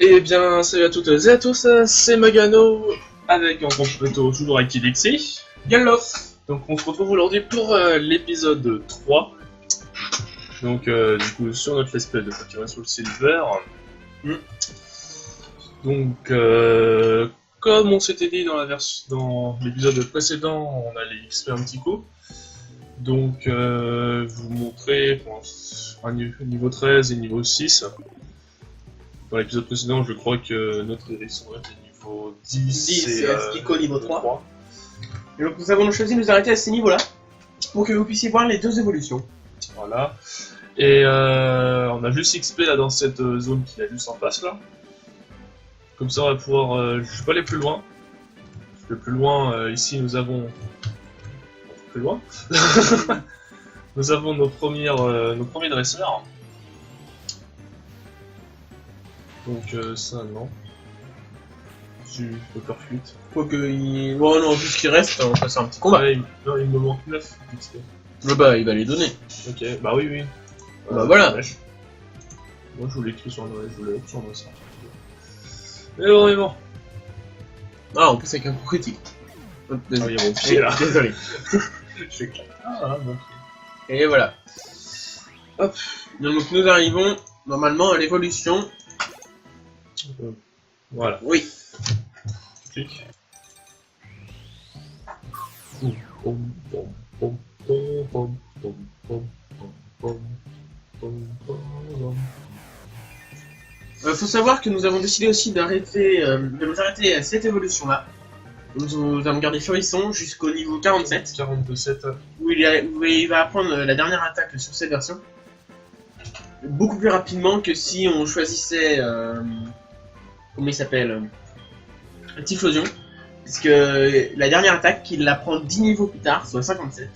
Eh bien, salut à toutes et à tous, c'est Magano, avec en compléto toujours avec Kidexi. Gallo. Donc on se retrouve aujourd'hui pour l'épisode 3. Donc du coup sur notre let's play de Pokémon Soul Silver. Donc comme on s'était dit dans l'épisode précédent, on allait XP un petit coup. Donc vous montrer un niveau 13 et niveau 6. Dans l'épisode précédent, je crois que notre hérisson était niveau 10 et Aspico niveau 3. Et donc nous avons choisi de nous arrêter à ces niveaux-là, pour que vous puissiez voir les deux évolutions. Voilà. Et on a juste XP là dans cette zone qui est juste en face là. Comme ça on va pouvoir... je peux aller plus loin. Parce que plus loin, ici nous avons... Plus loin nous avons nos premiers dresseurs. Donc ça non. Tu peux faire fuite. Quoique il... Bon non, vu ce qui reste, on va passer un petit combat. Ouais, non, il me manque 9 XP. Bah il va les donner. Ok, bah oui, oui. Bah voilà. Moi je voulais écrire sur un dresseur. Mais bon, mais bon. Ah, en plus avec un coup critique. Ah oui, il y a mon pied là. Désolé. Je suis clair. Ah, bon. Et voilà. Hop. Donc nous arrivons normalement à l'évolution. Voilà. Oui. Clic. Faut savoir que nous avons décidé aussi d'arrêter, de nous arrêter à cette évolution-là. Nous allons garder Furisson jusqu'au niveau 47. 47. Où il va apprendre la dernière attaque sur cette version. Beaucoup plus rapidement que si on choisissait... comment il s'appelle, Typhlosion. Puisque la dernière attaque, il la prend 10 niveaux plus tard, soit 57.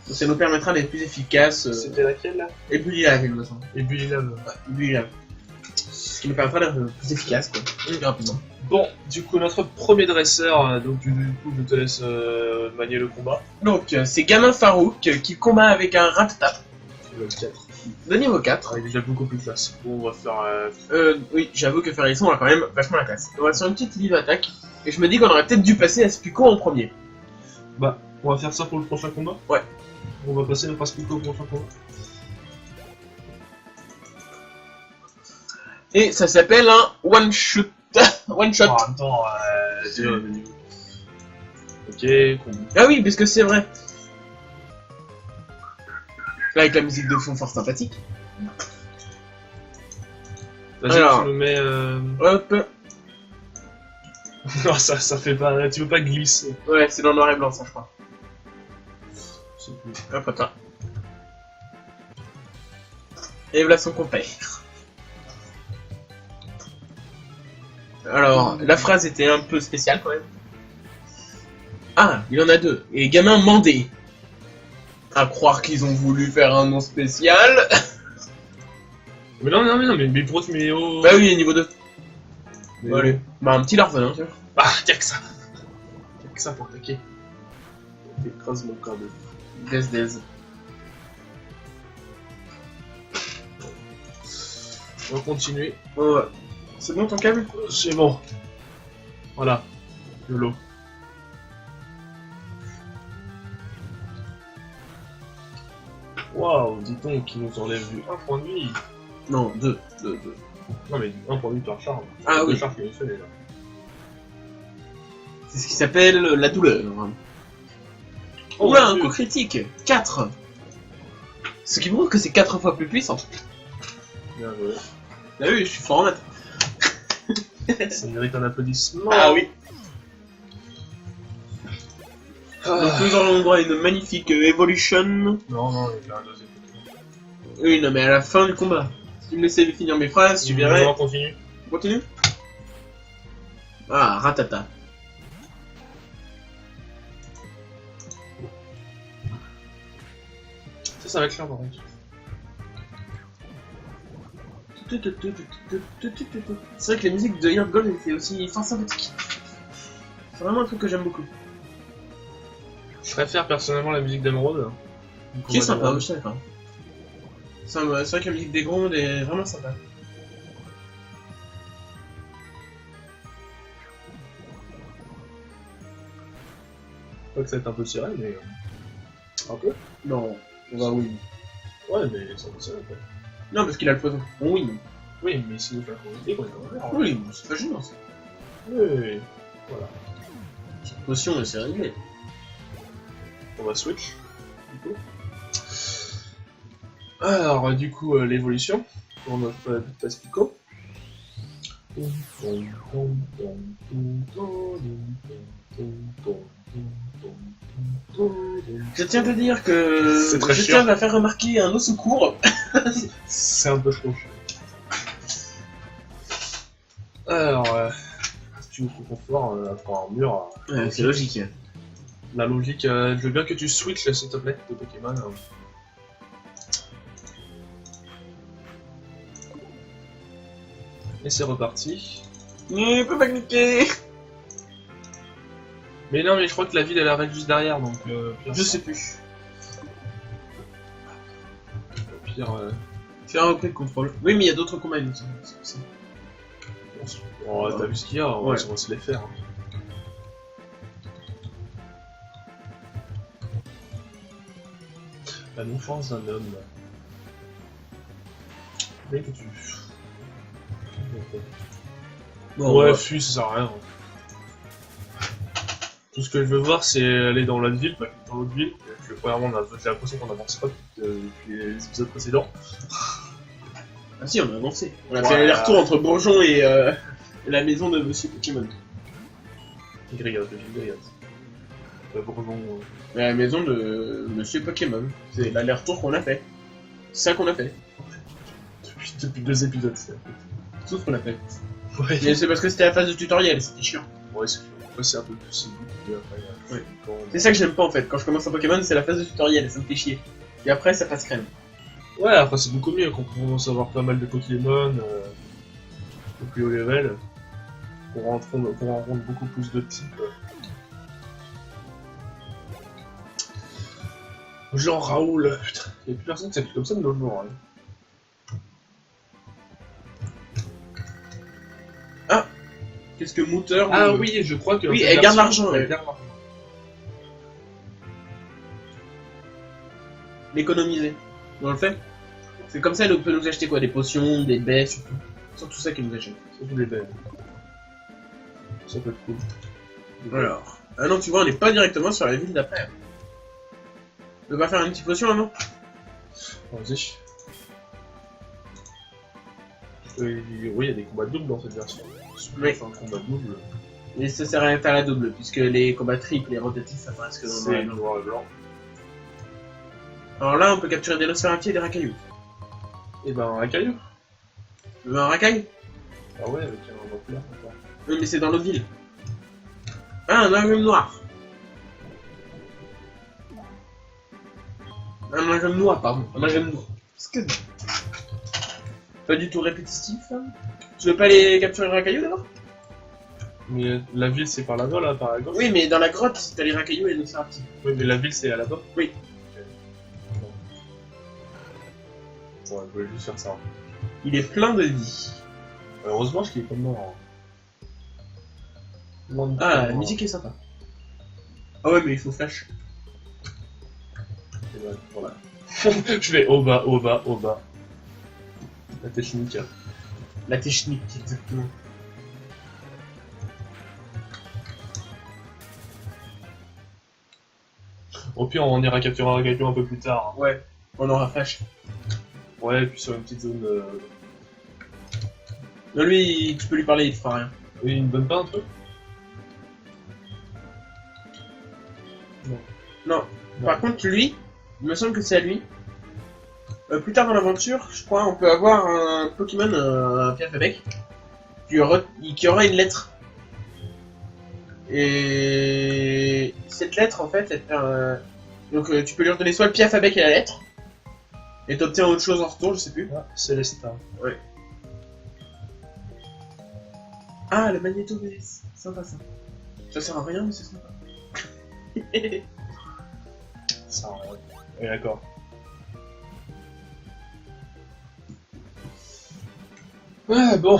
Donc ça nous permettra d'être plus efficace. C'était laquelle là? Et Bullylave, il me semble. Et Bullylave. Ouais, Bullylave. Ce qui nous permettra d'être plus efficace, quoi. Plus rapidement. Bon, du coup, notre premier dresseur, donc du coup, je te laisse manier le combat. Donc, c'est Gamin Farouk qui combat avec un Rattata. Le 4. De niveau 4. Ah, il est déjà beaucoup plus classe. Bon, on va faire... Oui, j'avoue que Furisson a quand même vachement la classe. On va sur une petite live attaque. Et je me dis qu'on aurait peut-être dû passer Aspico en premier. Bah, on va faire ça pour le prochain combat? Ouais. On va passer notre Aspico au prochain combat. Et ça s'appelle un one-shot. One-shot. Oh, attends, ok, combo. Ah oui, parce que c'est vrai. Là, avec la musique de fond fort sympathique. Vas-y, Alors, tu nous mets... Hop. Non, ça fait pas... Tu veux pas glisser. Ouais, c'est dans le noir et blanc, ça, je crois. C'est plus... Hop, attends. Et voilà son compère. Alors, la phrase était un peu spéciale, quand même. Ah, il en a deux. Et gamin Mandé. À croire qu'ils ont voulu faire un nom spécial. Mais non, mais pourquoi tu mets au... Bah oui, niveau 2. Mais Bah, allez. Bah, un petit Larven, hein, tu vois. Ah, y'a que ça. Y'a que ça pour attaquer. T'écrases mon câble. Des. On va continuer. Ouais. C'est bon ton câble? C'est bon. Voilà. YOLO. Waouh, dis donc, il nous enlève du 1 point de vie. Non, 2. Non mais 1 point de vie par charge. Ah oui. Charge qui est fait déjà. C'est ce qui s'appelle la douleur. Oh, Oula, un Dieu. coup critique 4. Ce qui prouve que c'est 4 fois plus puissant. Bien joué. Bah oui, je suis fort en maths. Ça mérite un applaudissement. Ah oui. Ah. Donc nous aurons droit à une magnifique Evolution. Non, il y a un deuxième. Oui, non mais à la fin du combat. Si tu me laissais finir mes phrases, tu verrais. On continue. On continue. Ah, Rattata. Ça va être chiant par contre. C'est vrai que la musique de Heart Gold était aussi fort sympathique. C'est vraiment un truc que j'aime beaucoup. Je préfère personnellement la musique d'Emerald. Qui est sympa, je sais pas. C'est vrai que la musique des grondes est vraiment sympa. pas que ça va être un peu serré, mais. Un peu. Non, on va oui. Ouais, mais c'est un peu serré, quoi. Non, parce qu'il a le poison. Bon, oui. Oui, mais si nous fait la priorité, quoi, il va Oui, c'est pas gênant ça. Oui, voilà. Cette potion, c'est réglé. On va switch, du coup. Alors, du coup, l'évolution pour notre Pacifico. Je tiens à te dire que C'est très je chiant. tiens à faire remarquer un au secours. C'est un peu trop. Alors, si tu veux trop confort, après un mur. C'est logique. La logique, je veux bien que tu switches s'il te plaît de Pokémon. Et c'est reparti. Mais peut pas cliquer. Mais non, mais je crois que la ville elle arrive juste derrière donc. Pire, Je sais plus. Au pire. Faire un repris de contrôle. Oui, mais il y a d'autres combats inutiles. C'est pour ça. Oh, t'as vu ce qu'il y a, on Ouais. va se les faire. Hein. La non-chance d'un homme. Mais que tu. Bon, Ouais, ouais. fuis, ça sert à rien. Tout ce que je veux voir, c'est aller dans l'autre ville, pas dans l'autre ville. Parce que premièrement, j'ai l'impression qu'on avance pas depuis les épisodes précédents. Ah si, on a avancé. On a Ouais. fait l'aller-retour entre Bourgeon et la maison de Monsieur Pokémon. Grillade, Bourgeon. La maison de Monsieur Pokémon. C'est l'aller-retour qu'on a fait. C'est ça qu'on a fait. Depuis 2 épisodes, c'est. Tout ce qu'on a fait. Ouais, Mais c'est parce que c'était la phase de tutoriel, c'était chiant. ouais, c'est un peu plus simple. Après, Ouais. C'est ça que j'aime pas en fait. Quand je commence un Pokémon, c'est la phase de tutoriel et ça me fait chier. Et après, ça passe crème. Ouais, après c'est beaucoup mieux quand on commence à avoir pas mal de Pokémon au plus haut level. Qu'on rencontre beaucoup plus de types. Genre Raoul, putain, y'a plus personne qui s'appelle comme ça de nos jours. Hein. Qu'est-ce que Mouteur Ah oui, je crois que. Oui, dans elle cette garde version, l'argent, elle elle. garde l'argent. l'économiser. On le fait. C'est comme ça, elle peut nous acheter quoi? Des potions, des baies, surtout. Surtout ça qu'elle nous achète. Surtout les belles. Ça peut être cool. Alors. Ah non, tu vois, on n'est pas directement sur la ville d'après. On peut pas faire une petite potion avant? Vas-y. Oui, il y a des combats doubles dans cette version. Oui. Enfin, un combat double, Mais ça sert à rien de faire la double, puisque les combats triples et rotatifs, ça paraît que dans le noir c'est et blanc. noir et blanc. Alors là, on peut capturer des Nosferatu et des Racailloux. Et ben, un caillou. Tu veux un racaille? Ah ouais, avec un vampire, encore. Oui, mais c'est dans l'autre ville. Ah, un agrume noir. Un agrume noir, pardon. Un agrume noir. Qu'est-ce que... Pas du tout répétitif, hein. Tu veux pas les capturer les Racailloux d'abord? Mais la ville, c'est par là-bas, là, par la gauche. Oui, mais dans la grotte, t'as les Racailloux et les Nosferatu. Oui, mais la ville, c'est à là-bas. Oui. Ouais, je voulais juste faire ça. Il est plein de vie. Heureusement, je qu'il est pas mort. Hein. Ah, la musique est sympa. Ah ouais, mais il faut flash. Et ben, voilà. Je vais au bas, au bas, au bas. La technique. La technique, exactement. Au pire, on ira capturer un Racaillou un peu plus tard. Hein. Ouais, on aura flash. Ouais, et puis sur une petite zone. Non, lui, tu peux lui parler, il te fera rien. Oui, il ne donne pas un truc. Non. Non. Par contre, lui, il me semble que c'est à lui. Plus tard dans l'aventure, je crois, on peut avoir un Pokémon, un Piafabec, qui aura une lettre. Et cette lettre, en fait, elle fait un... Donc tu peux lui redonner soit le Piafabec et la lettre, et t'obtiens autre chose en retour, je sais plus. Ah, Célestin. Ouais. Ah, le Magneto VS, sympa ça. Ça sert à rien, mais c'est sympa. Ça, ouais. Oui, d'accord. Ouais, bon.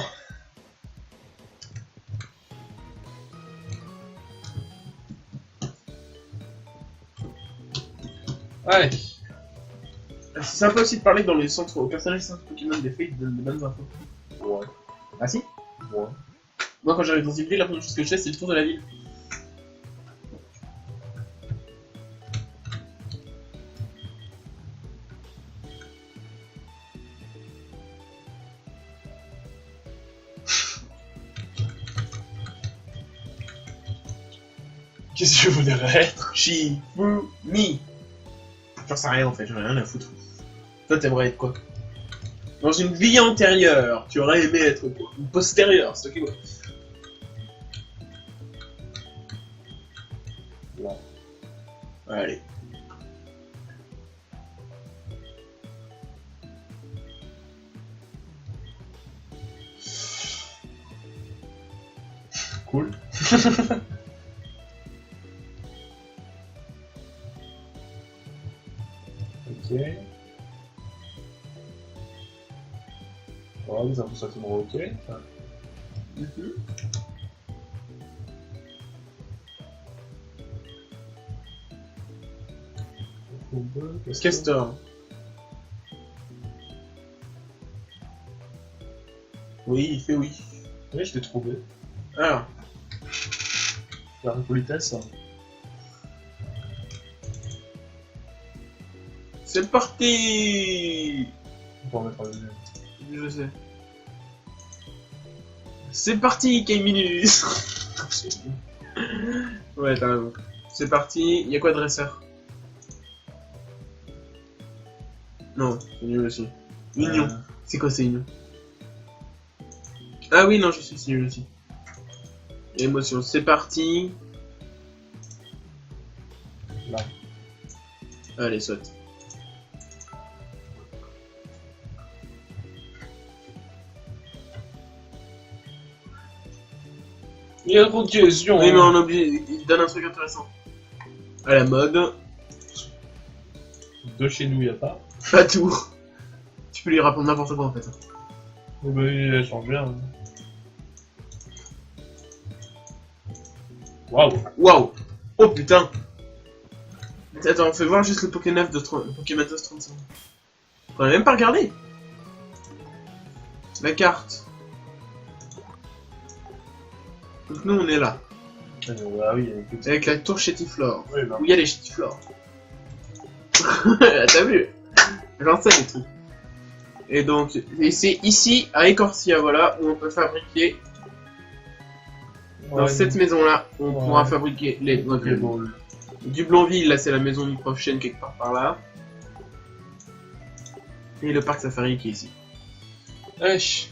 Allez. C'est sympa aussi de parler dans les centres aux personnages centres Pokémon des faits, ils donnent des bonnes infos. Ouais. Ah si? Ouais. Moi quand j'arrive dans une ville, la première chose que je fais c'est le tour de la ville. Qu'est-ce que je voudrais être? Shifumi. J'en sais rien en fait, j'en ai rien à foutre. Toi t'aimerais être quoi? Dans une vie antérieure, tu aurais aimé être quoi? Ou postérieure, c'est ok quoi. Là. Allez. Cool. Ok. Voilà, des infos sentiment ok. Castor. Oui, il fait oui. Oui, je l'ai trouvé. Alors, La politesse. c'est parti. On peut en mettre un deuxième. Je sais. C'est parti, K-Minus. Ouais, t'as raison. C'est parti, y'a quoi de dresseur? Non, c'est nul aussi. Union. C'est quoi c'est union? Ah oui, non, je suis c'est nul aussi. Émotion, c'est parti. Là. Allez, saute. Il y a trop de questions. Oui, mais on a oublié, il donne un truc intéressant. À la mode, De chez nous, il n'y a pas. pas tout. Tu peux lui répondre n'importe quoi en fait. Oh bah oui, elle change bien. Waouh. Waouh! Oh putain! Attends, fais voir juste le Pokémon de Pokémon 35. On a même pas regardé! La carte. Donc nous on est là. Ah oui, il y a une petite... Avec la tour Chétiflore. Oui, bah. Où il y a les Chétiflores. T'as vu? J'en sais des trucs. Et donc, et c'est ici, à Écorcia, voilà, où on peut fabriquer. Dans Ouais, cette maison-là, on Ouais. pourra fabriquer les. Donc, ok, bon, du Blonville, là c'est la maison du prof Chen quelque part par là. Et le parc safari qui est ici.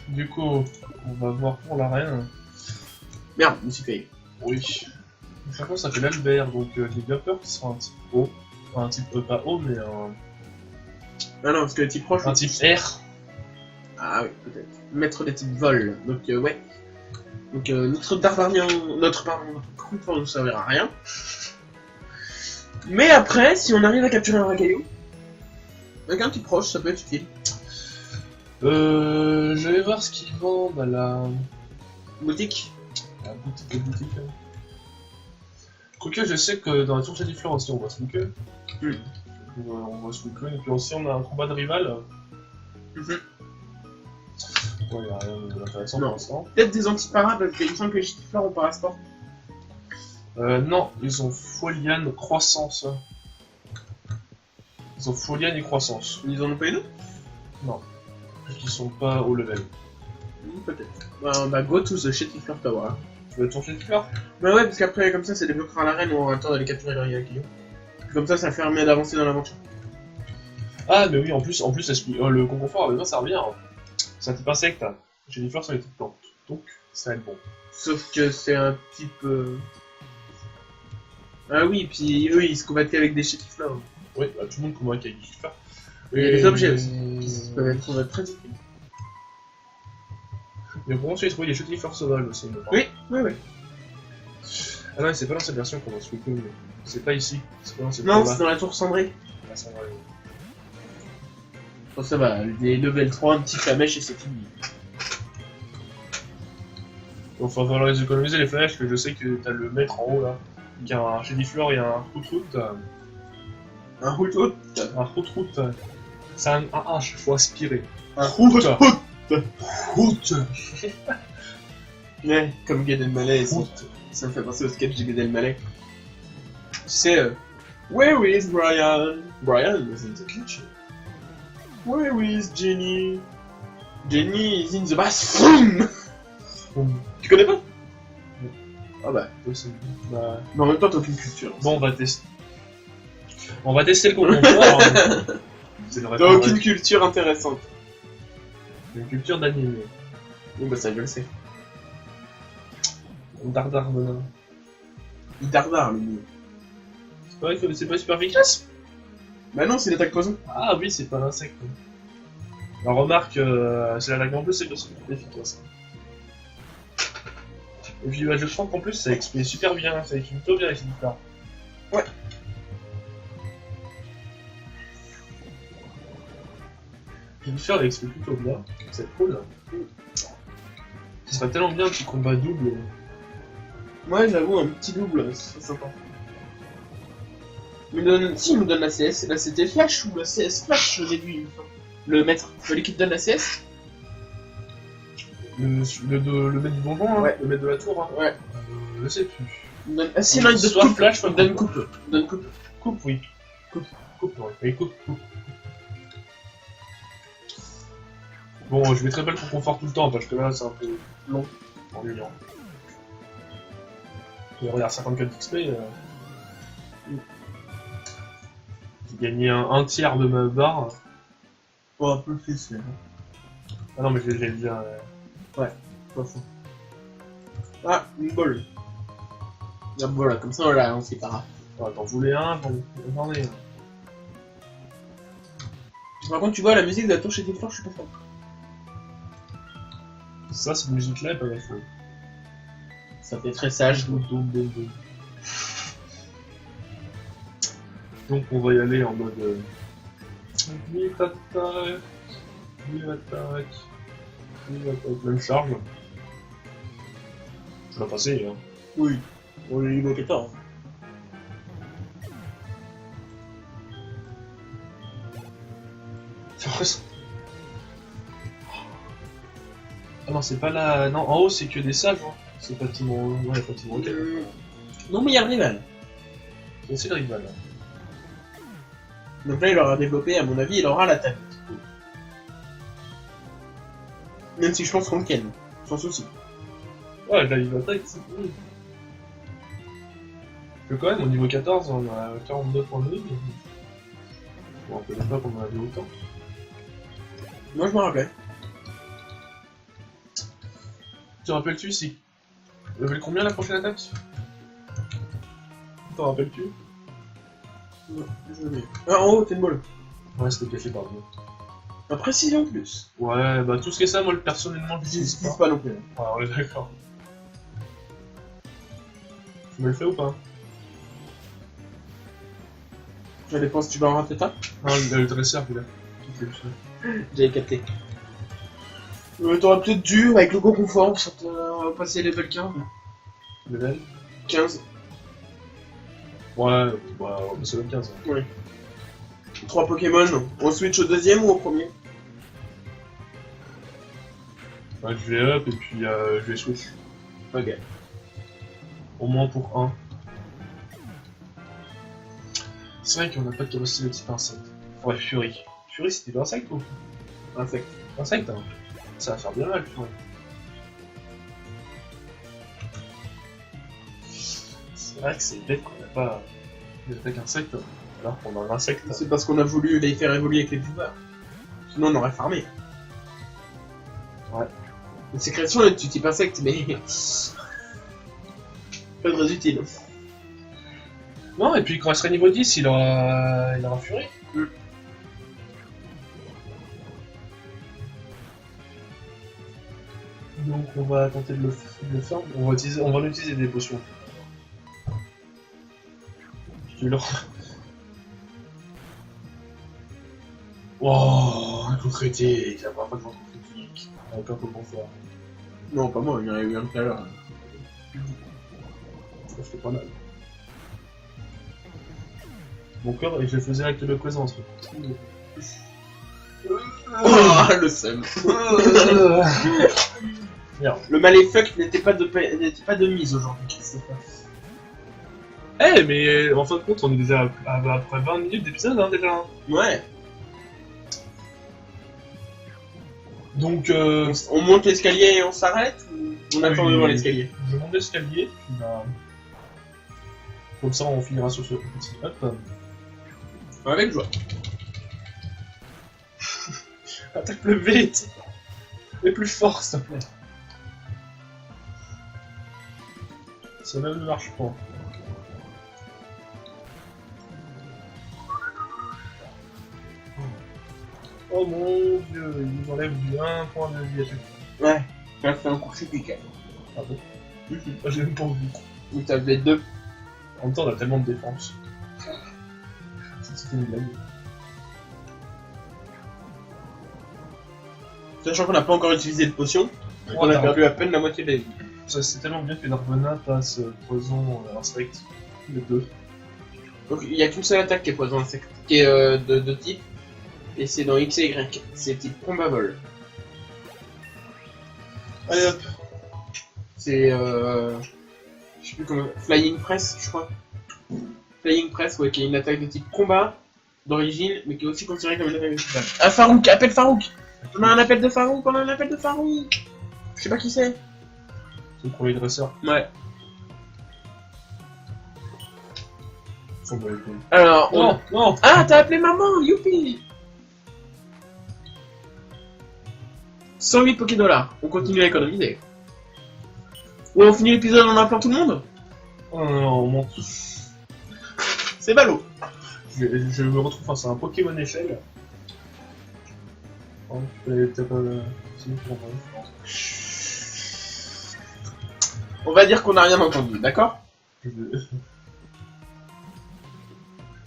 du coup, on va voir pour l'arène. Merde, je me suis failli. Oui. Chaque fois, ça fait l'Albert, donc j'ai bien peur qu'il soit un type haut. Enfin, un type pas haut, mais Ah non, parce que le type proche. un type R. Ah oui, peut-être. Mettre des types vol. Donc, ouais. Donc, notre Dardarien. Notre Crouton ne nous servira à rien. Mais après, si on arrive à capturer un Ragaillou, avec un type proche, ça peut être utile. Je vais voir ce qu'ils vendent à la Boutique. boutique. Quoique, je sais que dans la tour Chétiflore aussi, on voit Swinkel. On voit Swinkel, et puis aussi, on a un combat de rival. Mhm. Ouais, y a rien d'intéressant Non. pour l'instant. Peut-être des antiparas, parce qu'il me semble que les Chétiflores ont parasport. Non, ils ont Foliane Croissance. Ils ont Foliane et Croissance. Ils en ont pas une autre? Non. Ils sont pas au level. Peut-être. Bah, go to the Chétiflore Tower. Hein. Tu veux ton Chétiflore? Bah ouais, parce qu'après, comme ça débloquera l'arène où on aura le temps d'aller capturer le Ragaillou. Comme ça permet d'avancer dans l'aventure. Ah, mais oui, en plus le concours avec moi, ça revient. C'est un type insecte. Chétiflore, c'est les types plantes. Donc, ça va être bon. Sauf que c'est un type. Ah oui, puis eux ils se combattent qu'avec des Chétiflores. Oui, bah, tout le monde combat avec des Chétiflore. Il y a des objets aussi qui peuvent être très utiles. Mais pour moi, j'ai trouvé des Chétiflores sauvages aussi. Oui, oui. Ah non, c'est pas dans cette version qu'on va se couper. C'est pas ici. C'est pas dans cette Non, combat. c'est dans la tour cendrée. Ah, ça va, Bon, ça va, des level 3, un petit flamèche et c'est fini. Donc, il va falloir les économiser les flèches, que je sais que t'as le maître en haut là. Il y a un Chétiflore, il y a un Troutrout. Un route. Un route. C'est un H, faut aspirer. Un route. Route. Ouais, comme Gad Elmaleh, Route. ça me fait penser au sketch de Gad Elmaleh. Tu sais, Where is Brian? Brian is in the kitchen. Where is Jenny? Jenny is in the bathroom. Tu connais pas? Ah bah. Possible. Bah... Mais en même temps, t'as aucune culture. Bon, on va tester. On va tester le concours. C'est le T'as référent. aucune culture intéressante. Une culture d'anime. Oui, bah ça, je le sais. Dardar Bonin. Il dardard, le mot. C'est pas vrai que c'est pas super efficace? Bah non, c'est l'attaque poison. Ah oui, c'est pas l'insecte. Alors remarque, c'est l'attaque en plus, c'est efficace. Et puis bah, je sens qu'en plus ça explie super bien, ça explie plutôt bien avec cette là. Ouais. Jennifer elle explie plutôt bien, c'est cool. Ce serait tellement bien un petit combat double. Ouais, j'avoue, un petit double, c'est sympa. Il me donne... Si, il me donne la CS, là c'était Flash ou la CS Flash au début, il me semble. Le maître, celui qui te donne la CS? Le maître du donjon, hein, Ouais. le maître de la tour, hein. Ouais. Je sais plus. Il me donne... Ah si, non, il te Soit donne coupe, Flash, soit il te donne coupe. coupe. Il te donne coupe. Coupe, oui. Coupe, ouais. Oui, coupe. Bon, je mettrai pas le confort tout le temps parce que là c'est un peu long, ennuyant. Et regarde 54 d'XP, j'ai gagné un tiers de ma barre. Oh, un peu plus, là. Ah non, mais j'ai déjà. Ouais, pas fou. Ah, une balle. Ah, voilà, comme ça, voilà, on sait pas. T'en voulais un, j'en ai un. Par contre, tu vois, la musique de la touche et des fleurs, je suis pas fan. Ça, cette musique-là, elle pas faux. Ça fait très sage. Donc on va y aller en mode. Vite attaque. Même charge. Je vais passer, hein. Oui, on est niveau 14. Ah non, c'est pas là. Non, en haut, c'est que des sages, hein. C'est bâtiment. Ouais, bâtiment. Ok. Non, mais il y a le rival. C'est le rival. Donc là, il aura développé, à mon avis, il aura l'attaque. Même si je pense qu'on le ken, sans souci. Ouais, là, il attaque, c'est cool. Que quand même, au niveau 14, on a 42 points de vie. Bon, on peut même pas qu'on en avait autant. Moi, je me rappelle. Te rappelles-tu si. Level combien la prochaine attaque? T'en rappelles-tu? Non, je l'ai. Ah, en haut, t'es une balle. Ouais, c'était caché par nous. La précision plus. Ouais, bah tout ce qui est ça, moi personnellement, je Je l'utilise n'utilise pas. pas non plus. Ouais, on est d'accord. Tu me le fais ou pas? Ça dépend si tu vas en rater ta. Ah, il a le dresseur, il a. J'avais capté. T'aurais peut-être dû, avec le gros confort, passer level 15. Level 15. Ouais, bah, c'est le 15. Hein. Ouais. 3 Pokémon. On switch au deuxième ou au premier? Ouais, je vais up et puis je vais switch. Ok. Au moins pour 1. C'est vrai qu'on n'a pas de capacité de type insecte. Ouais, Fury. Fury, c'était l'insecte ou? Insecte. Insecte, hein. Ça va faire bien mal, Fury. C'est vrai que c'est bête qu'on n'a pas d'attaque insecte, alors qu'on a un insecte. C'est parce qu'on a voulu les faire évoluer avec les pouvoirs. Sinon, on aurait farmé. Ouais. Les sécrétions, là, tu type insecte, mais. Pas très utile. Non, et puis quand il sera niveau 10, il aura Fury. Donc on va tenter de le faire. On va utiliser des potions. Je vais leur... Wow, un coup critique, la première fois que j'en coup critique. Avec un peu bon fort. Non, pas moi, il y en a eu un tout à l'heure. Ça fait pas mal. mon corps et je le faisais avec le présent. Oh, le seum. Merde. Le maléfuck n'était pas de mise aujourd'hui, Christopher. Eh, mais en fin de compte, on est déjà après 20 minutes d'épisode, hein, déjà. Ouais. Donc, On monte l'escalier et on s'arrête ou on attend oui, devant l'escalier? Je monte l'escalier, puis bah... Comme ça, on finira sur ce petit... Hop. Avec joie. Attaque le vite. Et plus fort, s'il te plaît. Ça même ne marche pas. Oh mon dieu, il nous enlève du 1 point de vie à chaque fois. Ouais. Ça fait un coup critique. Ah bon? J'ai même pas envie. Ou t'avais 2. En même temps, on a tellement de défense. C'était une blague. Sachant qu'on n'a pas encore utilisé de potion, on a perdu à peine la moitié de la vie. Ça, c'est tellement bien que Narbona passe poison insecte, les deux. Donc il n'y a qu'une seule attaque qui est poison insecte, qui est de type, et c'est dans X et Y, c'est type combat vol. Allez hop. C'est je sais plus comment, Flying Press je crois. Flying Press, ouais, qui est une attaque de type combat d'origine, mais qui est aussi considérée comme une attaque de type vol. Ah, Farouk, appelle Farouk. On a un appel de Farouk, Je sais pas qui c'est. C'est pour les dresseurs. Ouais. Faut me répondre. Alors, Non, non. Ah, t'as appelé maman, youpi. 108 Pokédollars, on continue à économiser. Ouais, on finit l'épisode en appelant tout le monde. Oh non, non, on monte. C'est ballot. Je me retrouve face à un Pokémon échelle. Oh, tu peux peut-être pas... Si, pour moi, je pense. On va dire qu'on n'a rien entendu, d'accord?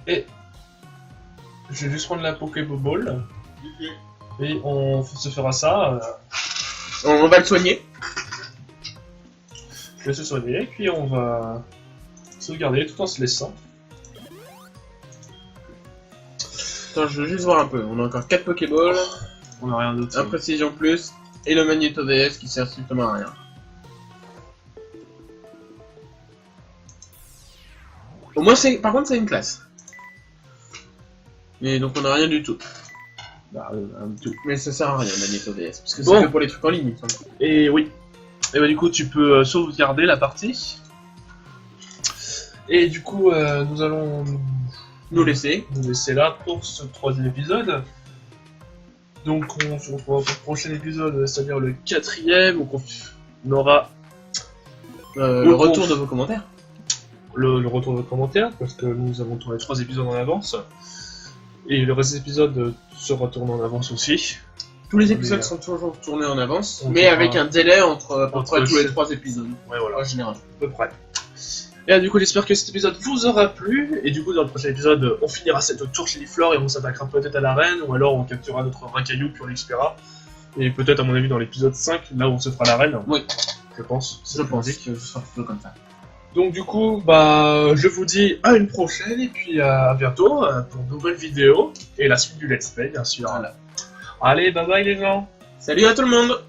Et... Je vais juste prendre la Pokéball. Et on se fera ça. On va le soigner. Je vais se soigner, puis on va sauvegarder tout en se laissant. Attends, je veux juste voir un peu. On a encore 4 Pokéballs, On n'a rien d'autre. un Précision Plus, et le Magneto DS qui sert strictement à rien. Au moins, par contre, c'est une classe. Mais donc on a rien du tout. Bah, un tout. Mais ça sert à rien, Magneto DS, parce que Bon. c'est que pour les trucs en ligne. Ça. Et oui. Et bah du coup tu peux sauvegarder la partie. Et du coup nous allons Nous laisser. nous laisser là pour ce 3e épisode. Donc on se retrouve pour le prochain épisode, c'est-à-dire le 4e, où on aura Le retour de vos commentaires. le retour de vos commentaires, parce que nous avons tourné 3 épisodes en avance. Et le reste des épisodes sera tourné en avance aussi. Tous les épisodes sont toujours tournés en avance, mais avec un délai entre à peu près tous les 3 épisodes. Ouais voilà. En général. À peu près. Et du coup, j'espère que cet épisode vous aura plu. Et du coup, dans le prochain épisode, on finira cette tour chez Liflor et on s'attaquera peut-être à l'arène, ou alors on capturera notre Racaillou puis on l'expirera. Et peut-être, à mon avis, dans l'épisode 5, là où on se fera l'arène. Oui. Je pense. Je pense que ce sera plutôt comme ça. Donc, du coup, bah, je vous dis à une prochaine et puis à bientôt pour de nouvelles vidéos et la suite du Let's Play, bien sûr. Voilà. Allez, bye bye les gens! Salut à tout le monde!